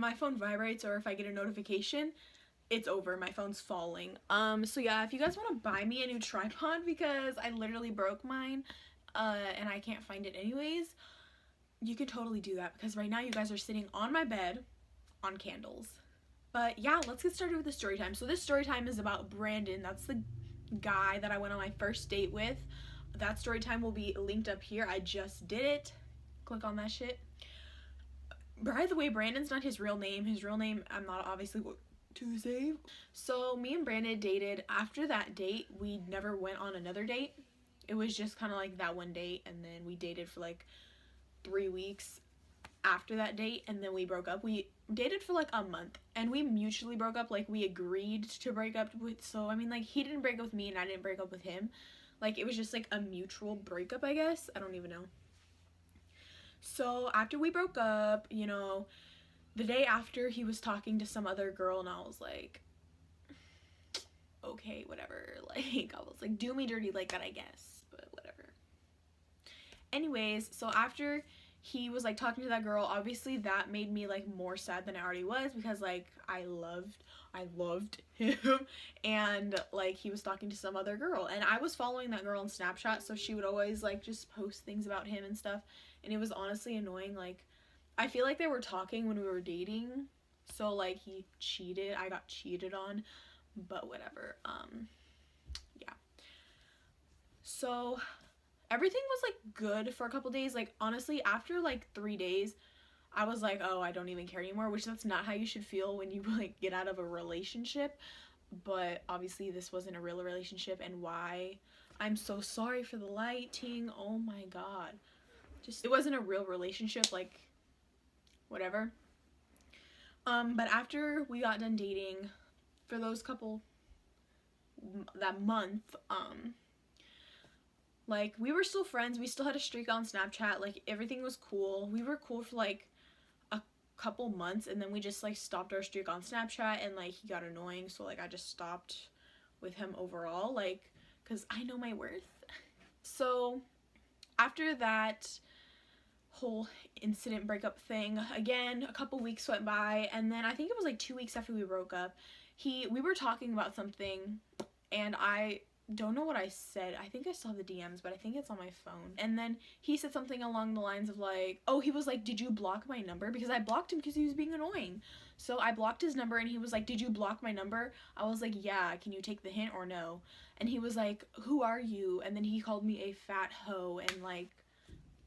my phone vibrates or if I get a notification, it's over. My phone's falling. So yeah, if you guys want to buy me a new tripod because I literally broke mine, and I can't find it anyways, you can totally do that because right now you guys are sitting on my bed on candles. But yeah, let's get started with the story time. So this story time is about Brandon. That's the guy that I went on my first date with. That story time will be linked up here. I just did it. Click on that shit. By the way, Brandon's not his real name. His real name, I'm not obviously to save. So me and Brandon dated. After that date, we never went on another date. It was just kind of like that one date, and then we dated for like 3 weeks after that date, and then we broke up. We dated for like a month, and we mutually broke up. Like, we agreed to break up with, so I mean, like, he didn't break up with me and I didn't break up with him. Like, it was just like a mutual breakup, I guess. I don't even know. So after we broke up, you know, the day after, he was talking to some other girl, and I was like, okay, whatever. Like, I was like, do me dirty like that, I guess, but whatever. Anyways, so after he was like talking to that girl, obviously that made me like more sad than I already was, because like I loved him, and like he was talking to some other girl, and I was following that girl on Snapchat, so she would always like just post things about him and stuff, and it was honestly annoying. Like, I feel like they were talking when we were dating, so like he cheated, I got cheated on, but whatever. Yeah, so everything was like good for a couple days. Like, honestly, after like 3 days, I was like, oh, I don't even care anymore, which that's not how you should feel when you like get out of a relationship. But obviously this wasn't a real relationship, and why, I'm so sorry for the lighting, oh my god, just, it wasn't a real relationship, like, whatever. But after we got done dating for those that month, like, we were still friends. We still had a streak on Snapchat. Like, everything was cool. We were cool for like a couple months, and then we just like stopped our streak on Snapchat, and like he got annoying, so like I just stopped with him overall, like, because I know my worth. So after that whole incident breakup thing, again, a couple weeks went by, and then I think it was like 2 weeks after we broke up, we were talking about something, and I don't know what I said. I think I still have the DMs, but I think it's on my phone. And then he said something along the lines of like, oh, he was like, did you block my number? Because I blocked him because he was being annoying. So I blocked his number, and he was like, did you block my number? I was like, yeah, can you take the hint or no? And he was like, who are you? And then he called me a fat hoe and like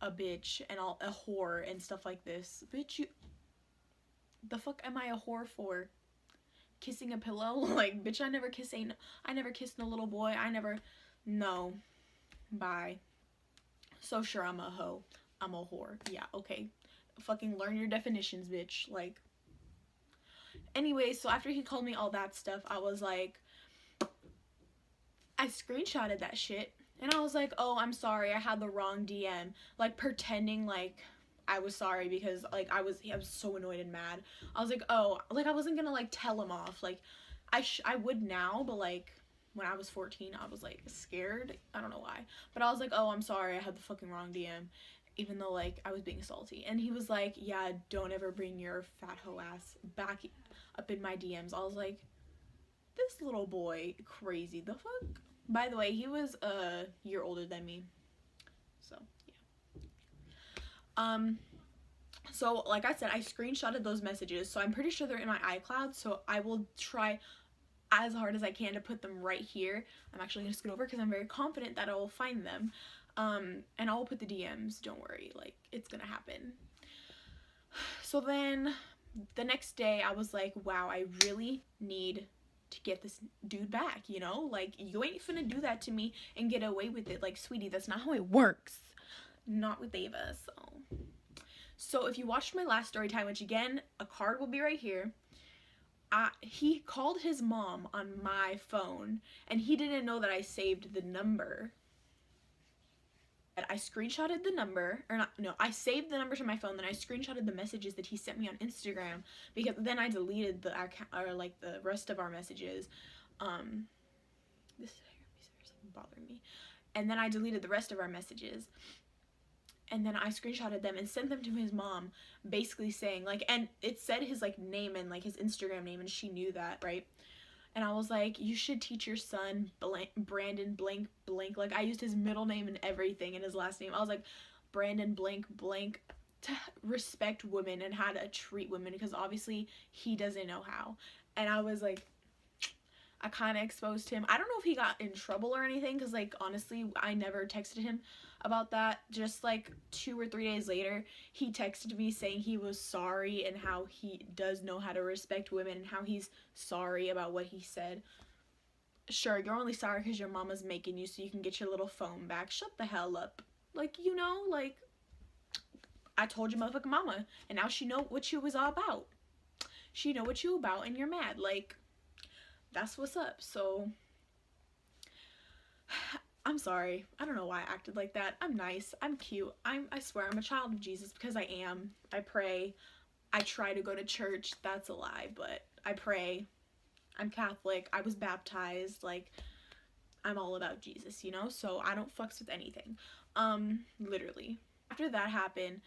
a bitch and a whore and stuff like this. Bitch, you, the fuck am I a whore for? Kissing a pillow? Like, bitch, I never kissed no little boy. No. Bye. So sure, I'm a hoe. I'm a whore. Yeah, okay. Fucking learn your definitions, bitch. Like, anyway, so after he called me all that stuff, I was like, I screenshotted that shit, and I was like, oh, I'm sorry, I had the wrong DM. Like, pretending like I was sorry, because like I was so annoyed and mad. I was like, oh, like I wasn't gonna like tell him off. Like, I would now, but like when I was 14, I was like scared. I don't know why, but I was like, oh, I'm sorry, I had the fucking wrong DM, even though like I was being salty. And he was like, yeah, don't ever bring your fat hoe ass back up in my DMs. I was like, this little boy, crazy, the fuck. By the way, he was a year older than me, so so like I said, I screenshotted those messages, so I'm pretty sure they're in my iCloud, so I will try as hard as I can to put them right here. I'm actually gonna scoot over because I'm very confident that I will find them, and I will put the DMs, don't worry, like, it's gonna happen. So then the next day I was like, wow, I really need to get this dude back, you know? Like, you ain't finna do that to me and get away with it. Like, sweetie, that's not how it works. Not with Ava. So if you watched my last story time, which again, a card will be right here, he called his mom on my phone, and he didn't know that I saved the number. I screenshotted the number, or not, no, I saved the number to my phone, then I screenshotted the messages that he sent me on Instagram, because then I deleted the account, or like the rest of our messages. This is bothering me. And then I deleted the rest of our messages. And then I screenshotted them and sent them to his mom, basically saying, like, and it said his, like, name and, like, his Instagram name, and she knew that, right? And I was like, you should teach your son Brandon blank blank. Like, I used his middle name and everything and his last name. I was like, Brandon blank blank, to respect women and how to treat women, because obviously he doesn't know how. And I was like, I kind of exposed him. I don't know if he got in trouble or anything, because, like, honestly, I never texted him about that. Just, like, 2 or 3 days later, he texted me saying he was sorry and how he does know how to respect women and how he's sorry about what he said. Sure, you're only sorry because your mama's making you so you can get your little phone back. Shut the hell up. Like, you know, like, I told your motherfucking mama, and now she know what you was all about. She know what you about, and you're mad. Like, that's what's up. So I'm sorry. I don't know why I acted like that. I'm nice. I'm cute. I swear I'm a child of Jesus, because I am. I pray. I try to go to church. That's a lie, but I pray. I'm Catholic. I was baptized. Like, I'm all about Jesus, you know? So I don't fucks with anything. Literally. After that happened,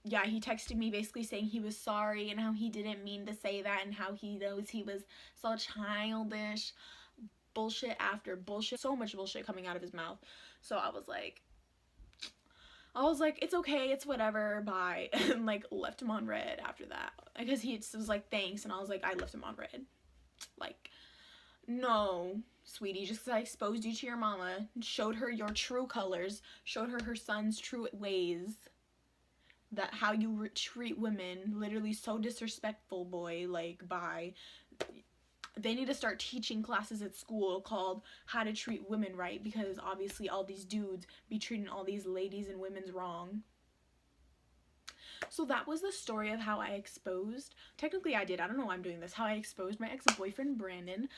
yeah, he texted me basically saying he was sorry and how he didn't mean to say that and how he knows he was so childish. Bullshit after bullshit. So much bullshit coming out of his mouth. So I was like, it's okay, it's whatever, bye. And, like, left him on red after that. Because he was like, thanks. And I was like, I left him on red. Like, no, sweetie, just because I exposed you to your mama, showed her your true colors, showed her son's true ways, that how you treat women, literally so disrespectful, boy, like, bye. They need to start teaching classes at school called how to treat women right, because obviously all these dudes be treating all these ladies and women's wrong. So that was the story of how I exposed, technically I don't know why I'm doing this, how I exposed my ex-boyfriend Brandon.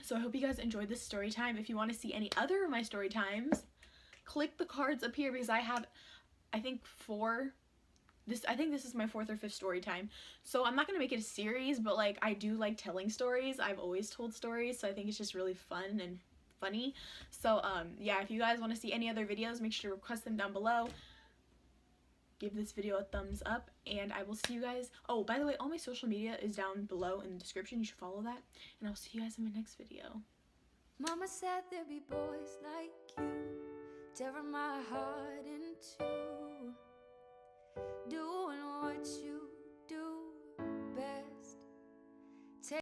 So I hope you guys enjoyed this story time. If you want to see any other of my story times, click the cards up here, because I have, I think this is my 4th or 5th story time. So I'm not gonna make it a series, but, like, I do like telling stories. I've always told stories, so I think it's just really fun and funny. So yeah, if you guys want to see any other videos, make sure to request them down below. Give this video a thumbs up, and I will see you guys. Oh, by the way, all my social media is down below in the description. You should follow that, and I'll see you guys in my next video. Mama said there'd be boys like you, tearing my heart in two, doing what you do.